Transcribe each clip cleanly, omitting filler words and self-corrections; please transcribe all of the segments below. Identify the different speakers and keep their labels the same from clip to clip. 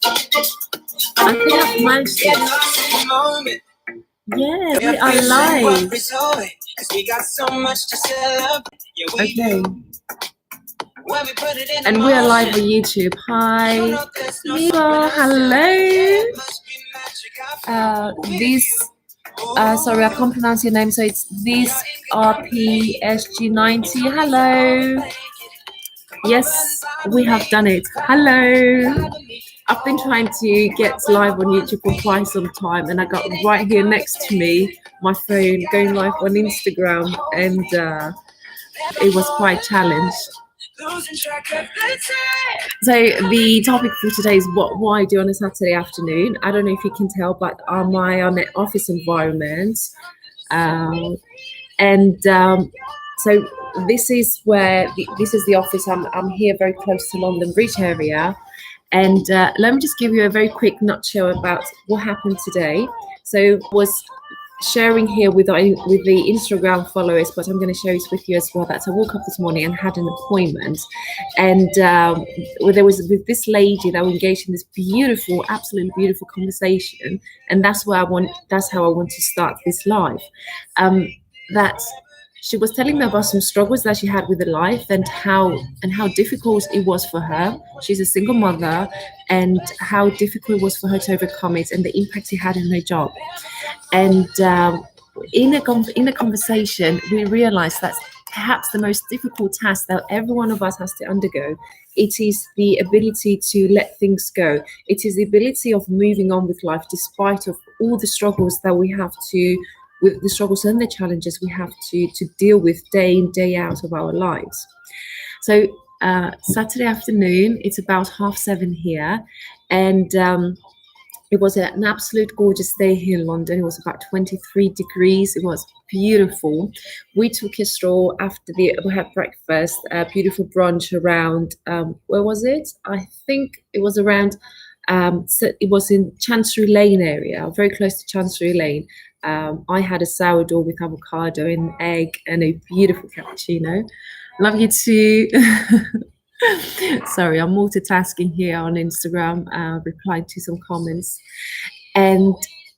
Speaker 1: I think I've managed it. Yeah, we are live. Okay. And we are live on YouTube. Hi, Nico. Hello. Sorry, I can't pronounce your name. So it's this RPSG90. Hello. Yes, we have done it. Hello. I've been trying to get live on YouTube for quite some time, and I got right here next to me my phone going live on Instagram, and it was quite challenged. So the topic for today is what I do on a Saturday afternoon. I don't know if you can tell, but I'm on an office environment, so this is where this is the office. I'm here very close to London Bridge area. And let me just give you a very quick nutshell about what happened today. So was sharing here with the Instagram followers, but I'm going to share it with you as well. That I woke up this morning and had an appointment, and there was with this lady that we engaged in this beautiful, absolutely beautiful conversation, and that's how I want to start this live. That she was telling me about some struggles that she had with her life and how difficult it was for her. She's a single mother, and how difficult it was for her to overcome it and the impact it had on her job. And in a conversation, we realized that perhaps the most difficult task that every one of us has to undergo, it is the ability to let things go. It is the ability of moving on with life despite of all the struggles that we have to, with the struggles and the challenges we have to deal with day in, day out of our lives. So Saturday afternoon, it's about 7:30 here, and it was an absolute gorgeous day here in London. It was about 23 degrees. It was beautiful. We took a stroll after we had breakfast, a beautiful brunch around, where was it? I think it was around, so it was in Chancery Lane area, very close to Chancery Lane. I had a sourdough with avocado and egg and a beautiful cappuccino. Love you too. Sorry, I'm multitasking here on Instagram, replied to some comments. And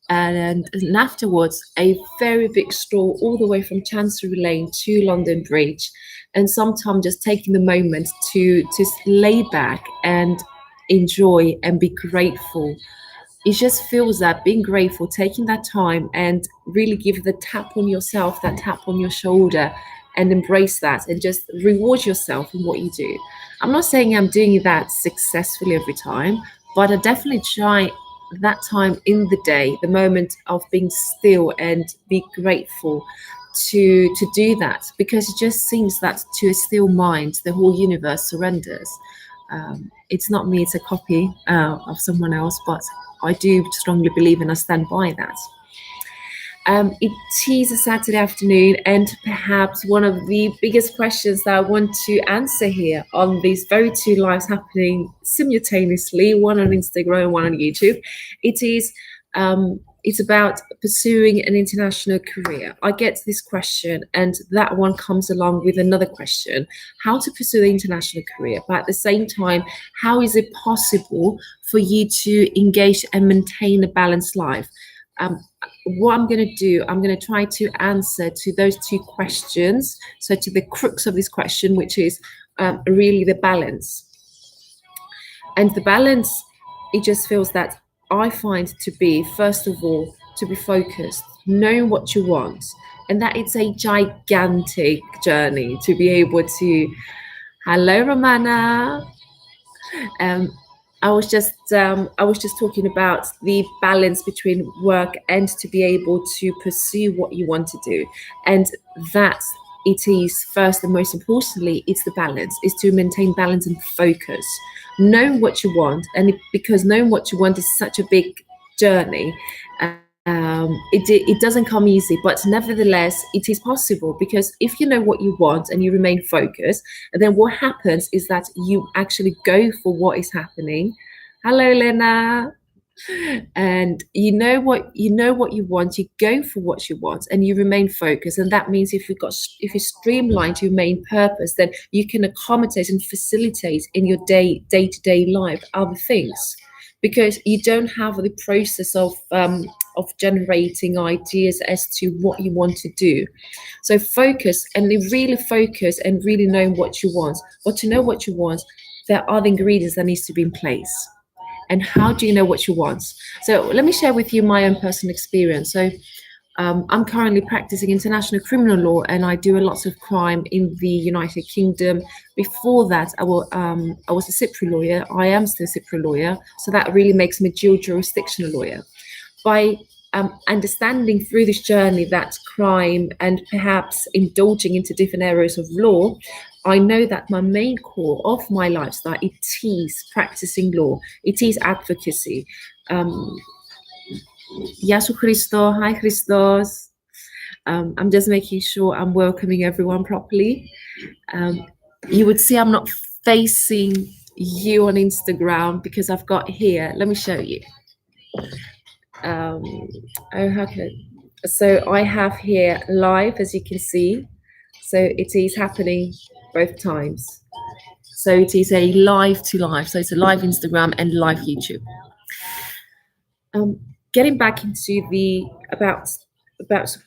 Speaker 1: afterwards, a very big stroll all the way from Chancery Lane to London Bridge. And sometimes just taking the moment to lay back and enjoy and be grateful. It just feels that being grateful, taking that time and really give the tap on yourself, that tap on your shoulder, and embrace that and just reward yourself in what you do. I'm not saying I'm doing that successfully every time, but I definitely try that time in the day, the moment of being still and be grateful to do that, because it just seems that to a still mind, the whole universe surrenders. It's not me, it's a copy of someone else, but I do strongly believe and I stand by that. It is a Saturday afternoon, and perhaps one of the biggest questions that I want to answer here on these very two lives happening simultaneously, one on Instagram, one on YouTube, it's about pursuing an international career. I get this question, and that one comes along with another question: how to pursue an international career, but at the same time, how is it possible for you to engage and maintain a balanced life? What I'm going to do, I'm going to try to answer to those two questions. So to the crux of this question, which is really the balance. And the balance, it just feels that I find to be, first of all, to be focused, knowing what you want. And that it's a gigantic journey to be able to, hello, Romana. I was just talking about the balance between work and to be able to pursue what you want to do, and that it is first and most importantly, it's the balance, is to maintain balance and focus, knowing what you want, and because knowing what you want is such a big journey. It doesn't come easy, but nevertheless, it is possible, because if you know what you want and you remain focused, and then what happens is that you actually go for what is happening. Hello, Lena. And you know what you want, you go for what you want, and you remain focused. And that means if you streamline to your main purpose, then you can accommodate and facilitate in your day-to-day life other things. because you don't have the process of generating ideas as to what you want to do. So focus and really focus and really know what you want. But to know what you want, there are the ingredients that needs to be in place. And how do you know what you want? So let me share with you my own personal experience. So I'm currently practicing international criminal law, and I do a lot of crime in the United Kingdom. Before that, I was a Cypriot lawyer. I am still a Cypriot lawyer, so that really makes me a dual jurisdictional lawyer. By understanding through this journey that crime and perhaps indulging into different areas of law, I know that my main core of my lifestyle, it is practicing law, it is advocacy. Yasu Christo, hi Christos. I'm just making sure I'm welcoming everyone properly. You would see I'm not facing you on Instagram because I've got here, let me show you. So I have here live, as you can see. So it is happening both times. So it is a live to live. So it's a live Instagram and live YouTube. Getting back into the about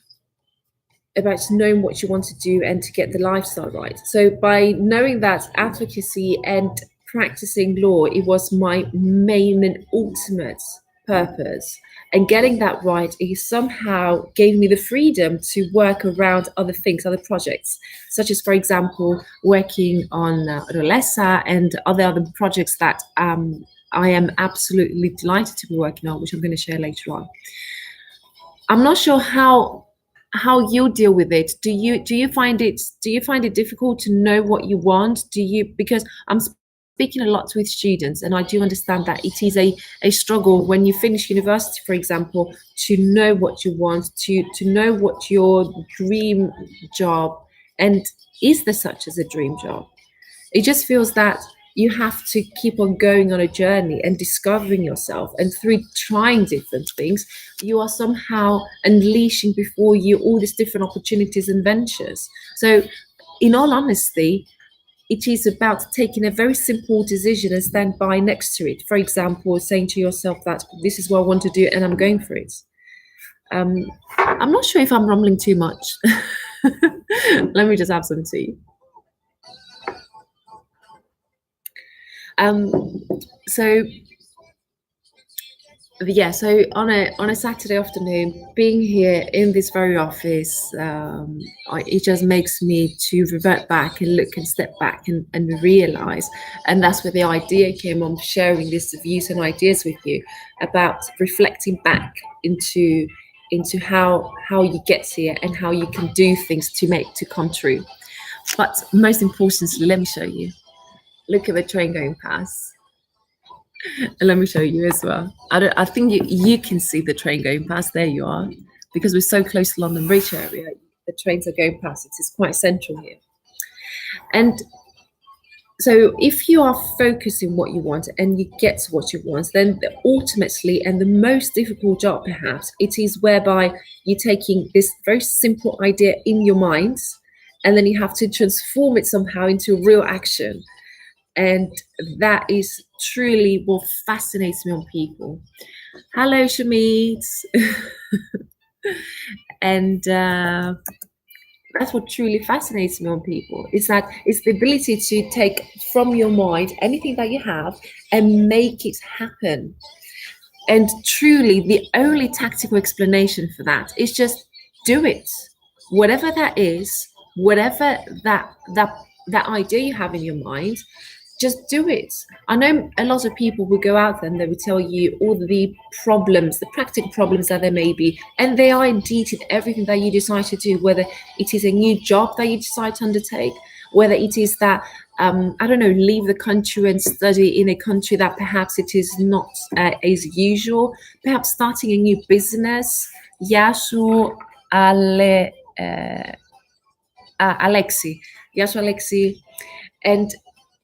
Speaker 1: knowing what you want to do and to get the lifestyle right. So by knowing that advocacy and practicing law, it was my main and ultimate purpose. And getting that right, it somehow gave me the freedom to work around other things, other projects, such as, for example, working on Rolesa and other projects that I am absolutely delighted to be working on, which I'm going to share later on. I'm not sure how you deal with it. Do you find it difficult to know what you want? Because I'm speaking a lot with students, and I do understand that it is a struggle when you finish university, for example, to know what you want, to know what your dream job, and is there such as a dream job? It just feels that you have to keep on going on a journey and discovering yourself. And through trying different things, you are somehow unleashing before you all these different opportunities and ventures. So in all honesty, it is about taking a very simple decision and stand by next to it. For example, saying to yourself that this is what I want to do and I'm going for it. I'm not sure if I'm rumbling too much. Let me just have some tea. So on a Saturday afternoon, being here in this very office, it just makes me to revert back and look and step back and realize, and that's where the idea came on, sharing these views and ideas with you about reflecting back into how you get here and how you can do things to come true. But most importantly, let me show you. Look at the train going past. And let me show you as well. I think you can see the train going past. There you are. Because we're so close to London Bridge area, the trains are going past. It is quite central here. And so if you are focusing what you want and you get what you want, then ultimately, and the most difficult job perhaps, it is whereby you're taking this very simple idea in your mind, and then you have to transform it somehow into real action. And that is truly what fascinates me on people. Hello, Shamit. And that's what truly fascinates me on people. It's the ability to take from your mind anything that you have and make it happen. And truly, the only tactical explanation for that is just do it. Whatever that is, whatever that idea you have in your mind, just do it. I know a lot of people will go out there and they will tell you all the problems, the practical problems that there may be, and they are indeed in everything that you decide to do, whether it is a new job that you decide to undertake, whether it is that, leave the country and study in a country that perhaps it is not as usual, perhaps starting a new business. Yasu Alexi. And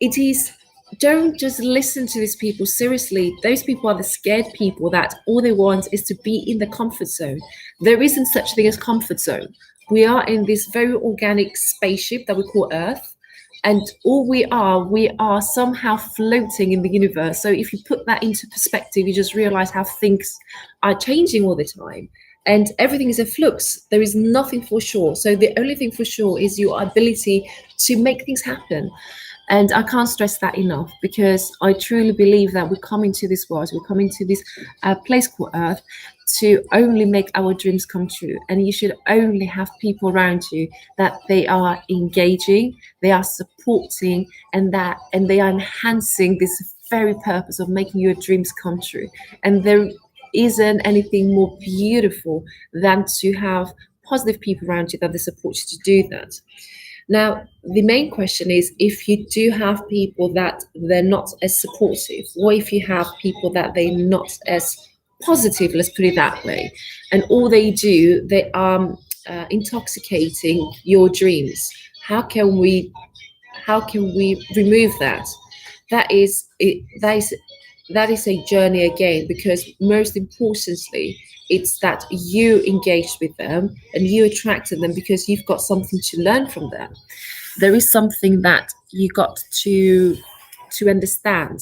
Speaker 1: it is, don't just listen to these people seriously. Those people are the scared people that all they want is to be in the comfort zone. There isn't such thing as comfort zone. We are in this very organic spaceship that we call Earth. and all we are somehow floating in the universe. So if you put that into perspective, you just realize how things are changing all the time, and everything is a flux. There is nothing for sure. So the only thing for sure is your ability to make things happen. And I can't stress that enough, because I truly believe that we come into this world, we come into this place called Earth to only make our dreams come true. And you should only have people around you that they are engaging, they are supporting, and they are enhancing this very purpose of making your dreams come true. And there isn't anything more beautiful than to have positive people around you that they support you to do that. Now, the main question is, if you do have people that they're not as supportive, or if you have people that they're not as positive, let's put it that way, and all they do, they are intoxicating your dreams. How can we remove that? That is it. That is a journey again, because most importantly, it's that you engaged with them and you attracted them because you've got something to learn from them. There is something that you got to understand,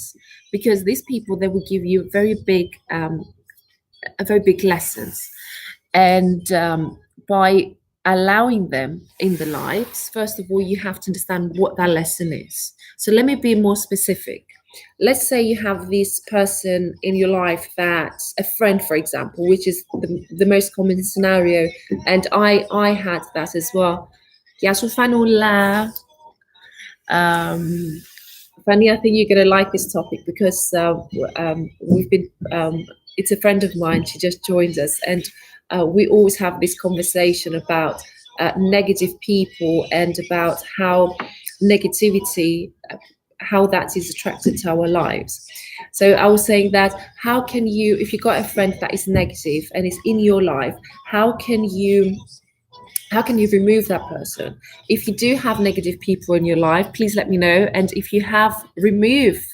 Speaker 1: because these people, they will give you very big lessons. And by allowing them in the lives, first of all, you have to understand what that lesson is. So let me be more specific. Let's say you have this person in your life, that's a friend, for example, which is the most common scenario. And I had that as well. Γεια σου, Fanula. Fanny, I think you're going to like this topic, because we've been, it's a friend of mine, she just joined us, and we always have this conversation about negative people, and about how negativity, how that is attracted to our lives. So I was saying that, how can you, if you got a friend that is negative and is in your life, how can you remove that person? If you do have negative people in your life, please let me know. And if you have removed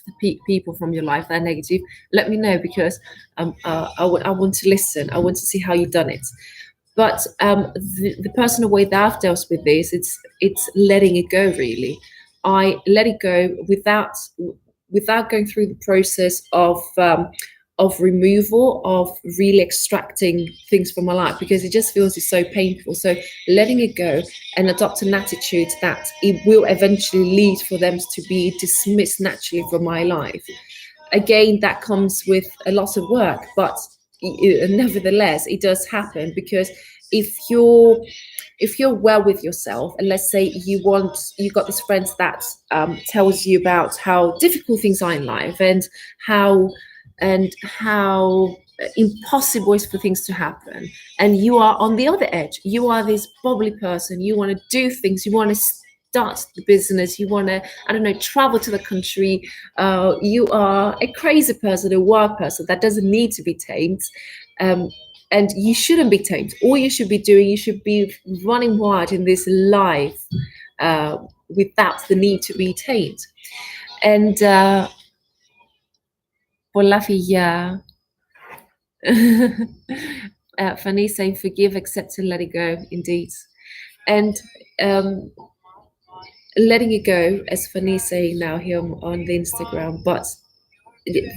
Speaker 1: people from your life that are negative, let me know, because I want to listen. I want to see how you've done it. But the personal way that I've dealt with this, it's letting it go, really. I let it go without going through the process of removal, of really extracting things from my life, because it just feels it's so painful. So letting it go and adopt an attitude that it will eventually lead for them to be dismissed naturally from my life. Again, that comes with a lot of work, but nevertheless, it does happen, because if you're well with yourself, and let's say you got this friend that tells you about how difficult things are in life, and how impossible it is for things to happen, and you are on the other edge, you are this bubbly person, you want to do things, you want to start the business, you want to, I don't know, travel to the country, you are a crazy person, a wild person that doesn't need to be tamed, and you shouldn't be tamed. All you should be doing, you should be running wild in this life without the need to be tamed. And πολλά φιλιά. Fanny saying, forgive, accept, and let it go. Indeed. And letting it go, as Fanny is saying now here on the Instagram, but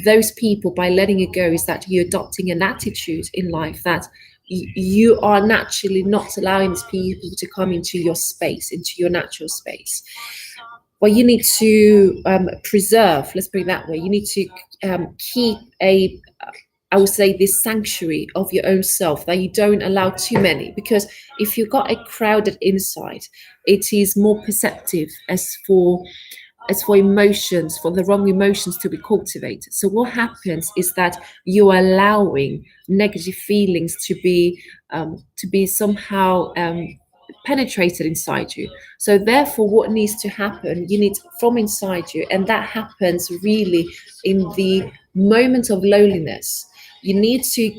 Speaker 1: those people, by letting it go, is that you're adopting an attitude in life that you are naturally not allowing these people to come into your space, into your natural space. Well, you need to preserve, let's put it that way, you need to keep I would say, this sanctuary of your own self, that you don't allow too many, because if you've got a crowded inside, it is more perceptive as for emotions, for the wrong emotions to be cultivated. So what happens is that you are allowing negative feelings to be somehow penetrated inside you. So therefore, what needs to happen, you need from inside you, and that happens really in the moment of loneliness. You need to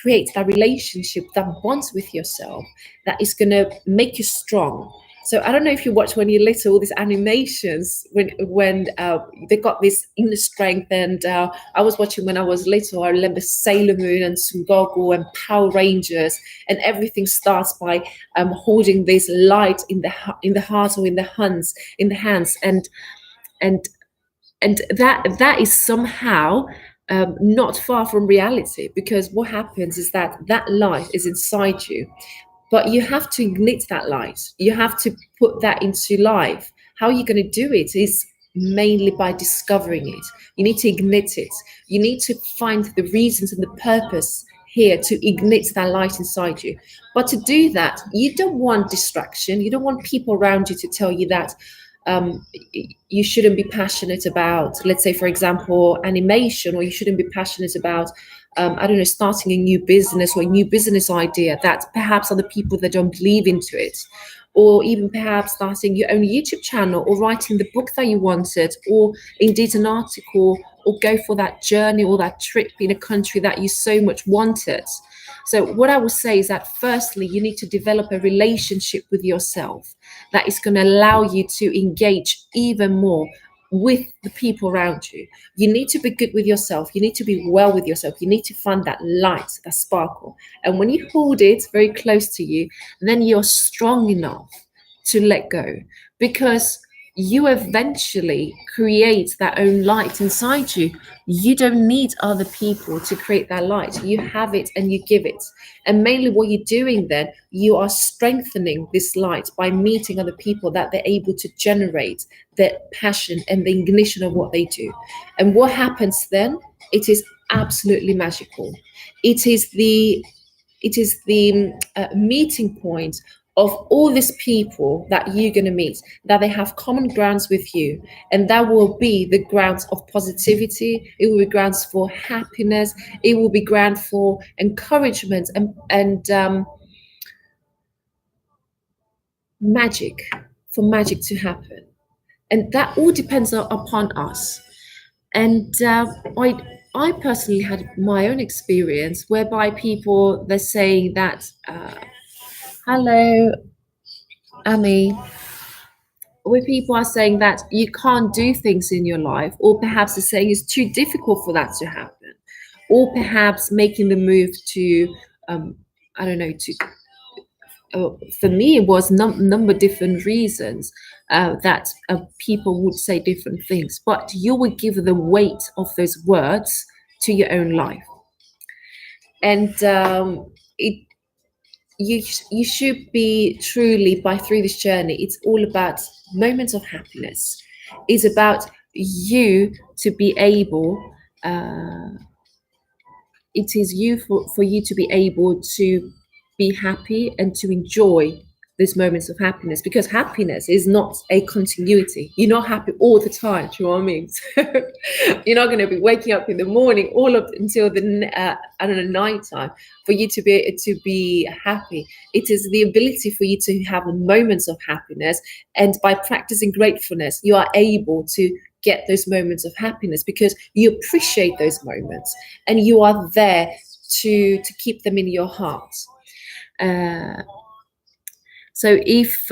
Speaker 1: create that relationship, that bonds with yourself, that is going to make you strong. So I don't know if you watch when you're little all these animations when they got this inner strength. And I was watching when I was little. I remember Sailor Moon and Sungoku and Power Rangers, and everything starts by holding this light in the heart or in the hands, and that is somehow not far from reality, because what happens is that that light is inside you, but you have to ignite that light. You have to put that into life. How are you going to do it is mainly by discovering it. You need to ignite it. You need to find the reasons and the purpose here to ignite that light inside you. But to do that, you don't want distraction. You don't want people around you to tell you that you shouldn't be passionate about, let's say, for example, animation, or you shouldn't be passionate about, I don't know, starting a new business or a new business idea that perhaps other people that don't believe into it, or even perhaps starting your own YouTube channel, or writing the book that you wanted, or indeed an article, or go for that journey or that trip in a country that you so much wanted. So what I would say is that firstly, you need to develop a relationship with yourself that is going to allow you to engage even more with the people around you. You need to be good with yourself. You need to be well with yourself. You need to find that light, that sparkle. And when you hold it very close to you, then you're strong enough to let go, because you eventually create that own light inside you. You don't need other people to create that light. You have it and you give it. And mainly what you're doing then, you are strengthening this light by meeting other people that they're able to generate the passion and the ignition of what they do. And what happens then? It is absolutely magical. It is the meeting point of all these people that you're going to meet, that they have common grounds with you, and that will be the grounds of positivity. It will be grounds for happiness. It will be ground for encouragement and magic, for magic to happen. And that all depends upon us. And I personally had my own experience whereby people, they're saying that hello, Amy, where people are saying that you can't do things in your life, or perhaps they're saying it's too difficult for that to happen, or perhaps making the move to, I don't know, to, for me, it was number of different reasons that people would say different things, but you would give the weight of those words to your own life. And you should be truly, by through this journey, it's all about moments of happiness. It's about you to be able, it is you for you to be able to be happy and to enjoy these moments of happiness, because happiness is not a continuity. You're not happy all the time. Do you know what I mean? So you're not going to be waking up in the morning all up until the I don't know, nighttime for you to be happy. It is the ability for you to have moments of happiness, and by practicing gratefulness, you are able to get those moments of happiness because you appreciate those moments and you are there to keep them in your heart. So if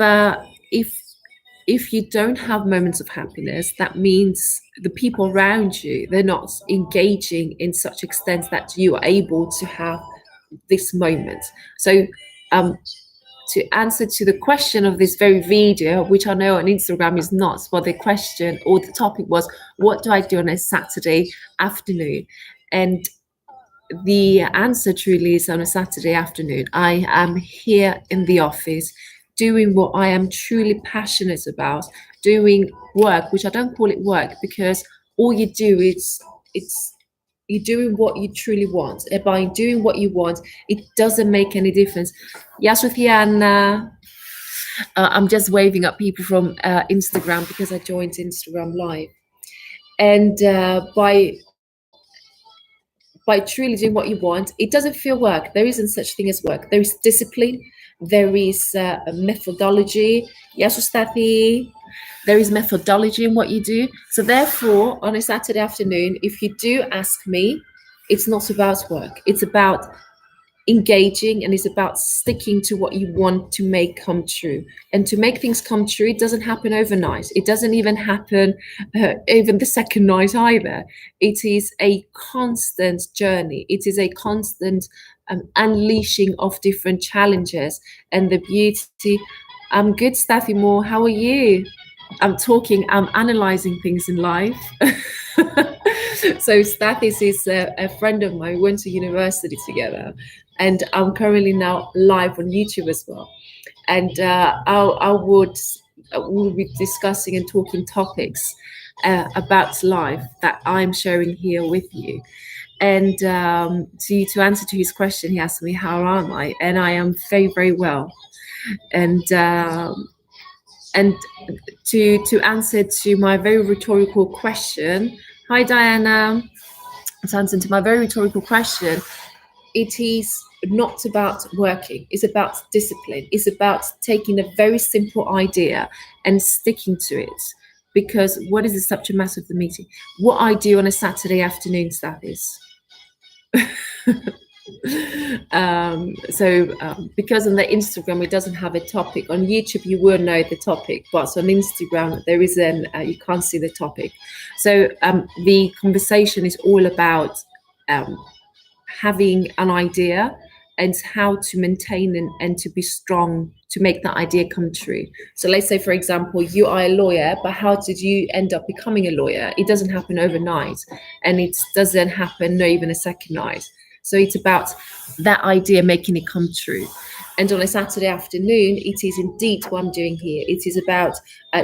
Speaker 1: you don't have moments of happiness, that means the people around you, they're not engaging in such extent that you are able to have this moment. So to answer to the question of this very video, which I know on Instagram is not, but the question or the topic was, what do I do on a Saturday afternoon? And the answer truly is, on a Saturday afternoon, I am here in the office doing what I am truly passionate about, doing work, which I don't call it work, because all you do is you're doing what you truly want. And by doing what you want, it doesn't make any difference. Yasuthiana, I'm just waving at people from Instagram because I joined Instagram Live. And by truly doing what you want, it doesn't feel work. There isn't such thing as work. There is discipline. There is a methodology. Yes, Ustathi. There is methodology in what you do. So therefore, on a Saturday afternoon, if you do ask me, it's not about work. It's about engaging, and it's about sticking to what you want to make come true. And to make things come true, it doesn't happen overnight. It doesn't even happen even the second night either. It is a constant journey. It is a constant unleashing of different challenges. And the beauty, I'm good, Staffy Moore. How are you? I'm analyzing things in life. So Stathis is a friend of mine. We went to university together, and I'm currently now live on YouTube as well. And we'll be discussing and talking topics about life that I'm sharing here with you. And to answer to his question, he asked me, how am I? And I am very, very well. And to answer to my very rhetorical question, hi Diana. To answer to my very rhetorical question, it is not about working. It's about discipline. It's about taking a very simple idea and sticking to it. Because what is the subject matter of the meeting? What I do on a Saturday afternoon, that is. Because on the Instagram it doesn't have a topic. On YouTube you will know the topic, but on Instagram there is you can't see the topic. So the conversation is all about having an idea and how to maintain and to be strong to make that idea come true. So let's say, for example, you are a lawyer, but how did you end up becoming a lawyer? It doesn't happen overnight, and it doesn't happen not even a second night. So it's about that idea, making it come true. And on a Saturday afternoon, it is indeed what I'm doing here. It is about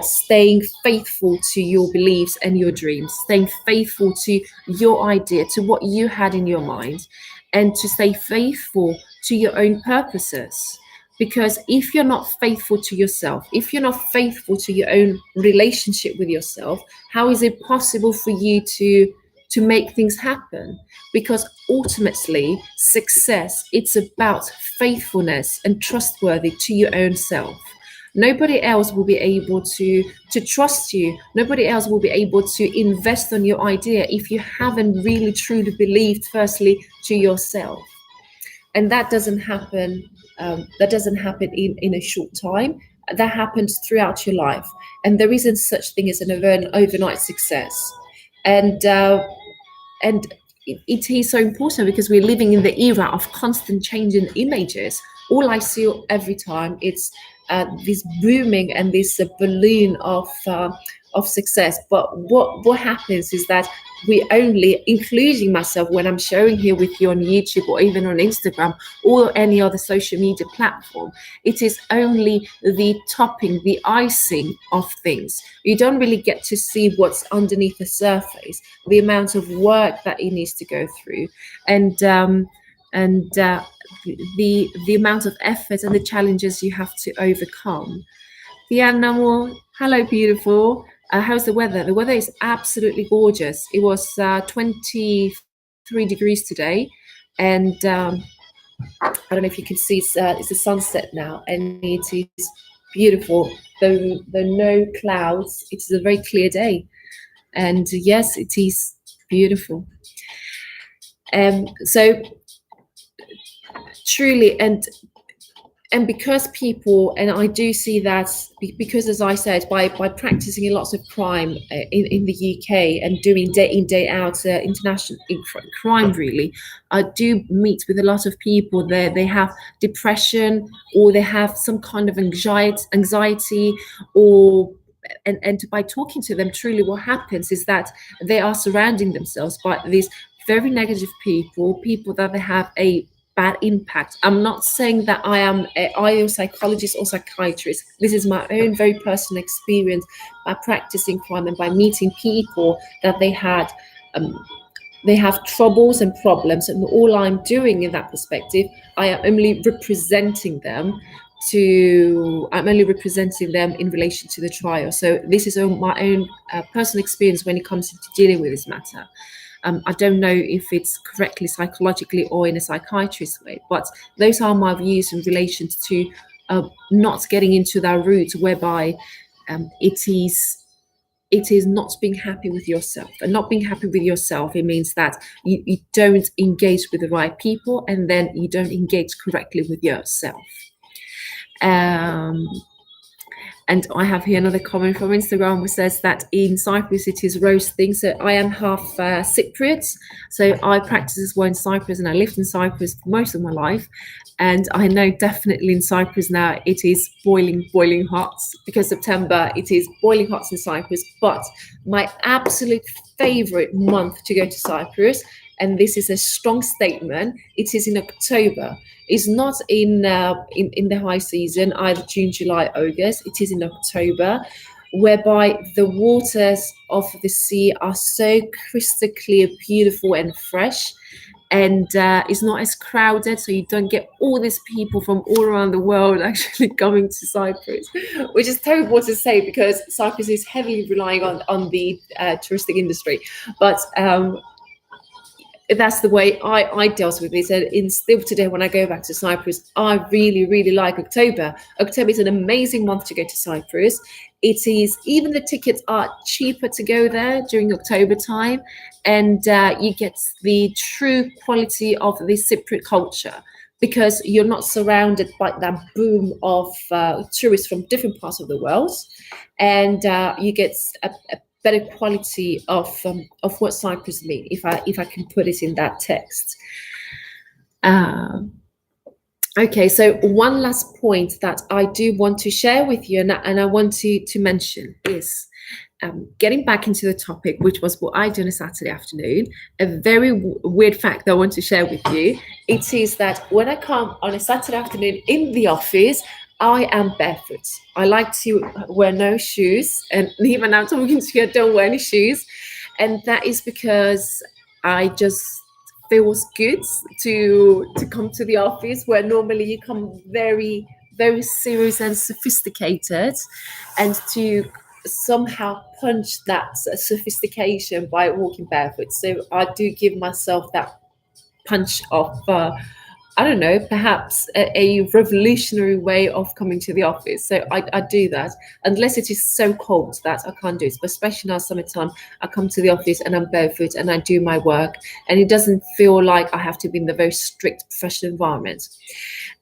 Speaker 1: staying faithful to your beliefs and your dreams, staying faithful to your idea, to what you had in your mind, and to stay faithful to your own purposes. Because if you're not faithful to yourself, if you're not faithful to your own relationship with yourself, how is it possible for you to make things happen? Because ultimately, success, it's about faithfulness and trustworthy to your own self. Nobody else will be able to trust you. Nobody else will be able to invest on your idea if you haven't really truly believed, firstly, to yourself. And that doesn't happen. In a short time. That happens throughout your life. And there isn't such thing as an overnight success. And it is so important because we're living in the era of constant changing images. All I see every time, it's this booming and this balloon of success. But what happens is that we only, including myself when I'm sharing here with you on YouTube or even on Instagram or any other social media platform, it is only the topping, the icing of things. You don't really get to see what's underneath the surface, the amount of work that it needs to go through, and the amount of effort and the challenges you have to overcome. Diana, hello, beautiful. How's the weather? The weather is absolutely gorgeous. It was 23 degrees today, and I don't know if you can see, it's a sunset now, and it is beautiful. There are no clouds. It is a very clear day, and yes, it is beautiful. So truly, and because people, and I do see that because, as I said, by practicing lots of crime in the UK and doing day in, day out international crime, really, I do meet with a lot of people there. They have depression, or they have some kind of anxiety, or and by talking to them, truly what happens is that they are surrounding themselves by these very negative people that they have a bad impact. I'm not saying that I am either psychologist or psychiatrist. This is my own very personal experience by practicing crime and by meeting people that they have troubles and problems, and all I'm doing in that perspective, I am only representing them in relation to the trial. So this is my own personal experience when it comes to dealing with this matter. I don't know if it's correctly psychologically or in a psychiatrist way, but those are my views in relation to not getting into that route whereby it is it is not being happy with yourself. And not being happy with yourself, it means that you don't engage with the right people, and then you don't engage correctly with yourself. And I have here another comment from Instagram which says that in Cyprus it is roasting. So I am half Cypriot. So I practice as well in Cyprus, and I lived in Cyprus for most of my life. And I know definitely in Cyprus now it is boiling hot, because September it is boiling hot in Cyprus. But my absolute favorite month to go to Cyprus, and this is a strong statement, it is in October. It's not in the high season, either June, July, August. It is in October, whereby the waters of the sea are so crystal clear, beautiful and fresh. And it's not as crowded, so you don't get all these people from all around the world actually coming to Cyprus, which is terrible to say because Cyprus is heavily relying on the touristic industry. But that's the way I dealt with it. And still today, when I go back to Cyprus, I really like October. October is an amazing month to go to Cyprus. It is, even the tickets are cheaper to go there during October time, and you get the true quality of the Cypriot culture, because you're not surrounded by that boom of tourists from different parts of the world, and you get a better quality of what Cyprus means, if I can put it in that text. Okay, so one last point that I do want to share with you, and I want to mention is getting back into the topic, which was what I do on a Saturday afternoon. A very weird fact that I want to share with you. It is that when I come on a Saturday afternoon in the office, I am barefoot. I like to wear no shoes, and even now I'm talking to you, I don't wear any shoes. And that is because I just feels good to come to the office, where normally you come very, very serious and sophisticated, and to somehow punch that sophistication by walking barefoot. So I do give myself that punch of I don't know, perhaps a revolutionary way of coming to the office. So I do that, unless it is so cold that I can't do it. But especially now summertime, I come to the office and I'm barefoot and I do my work, and it doesn't feel like I have to be in the very strict professional environment.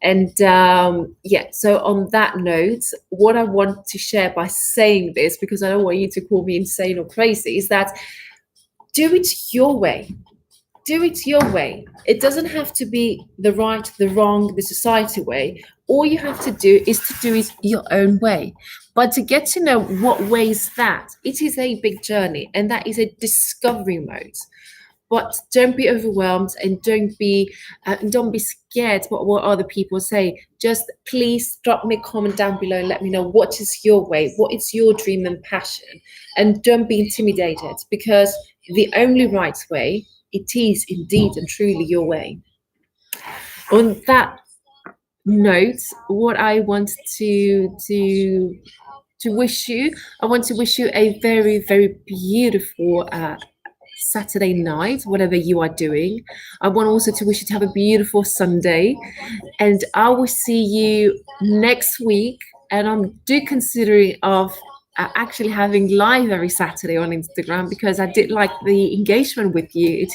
Speaker 1: And yeah, so on that note, what I want to share by saying this, because I don't want you to call me insane or crazy, is that do it your way. Do it your way. It doesn't have to be the right, the wrong, the society way. All you have to do is to do it your own way. But to get to know what way is that, it is a big journey, and that is a discovery mode. But don't be overwhelmed, and don't be scared what other people say. Just please drop me a comment down below and let me know what is your way, what is your dream and passion, and don't be intimidated, because the only right way, it is indeed and truly your way. On that note, what I want to wish you, I want to wish you a very, very beautiful Saturday night, whatever you are doing. I want also to wish you to have a beautiful Sunday, and I will see you next week. And I'm considering of actually having live every Saturday on Instagram, because I did like the engagement with you.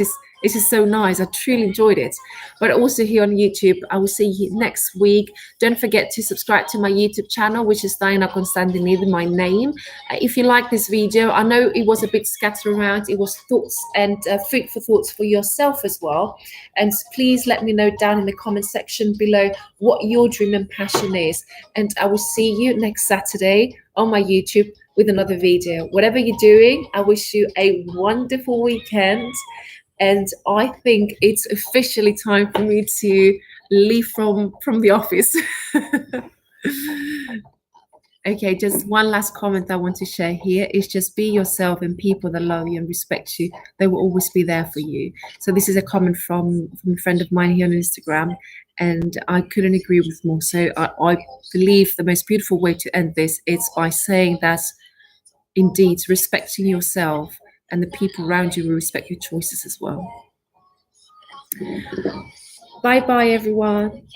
Speaker 1: It is so nice. I truly enjoyed it. But also here on YouTube, I will see you next week. Don't forget to subscribe to my YouTube channel, which is Diana Constantinidou, my name. If you like this video, I know it was a bit scattered around. It was thoughts and food for thoughts for yourself as well. And please let me know down in the comment section below what your dream and passion is. And I will see you next Saturday on my YouTube with another video. Whatever you're doing, I wish you a wonderful weekend. And I think it's officially time for me to leave from the office. Okay, just one last comment I want to share here is just be yourself, and people that love you and respect you, they will always be there for you. So this is a comment from a friend of mine here on Instagram, and I couldn't agree with more. So I believe the most beautiful way to end this is by saying that indeed respecting yourself, and the people around you will respect your choices as well. Bye bye, everyone.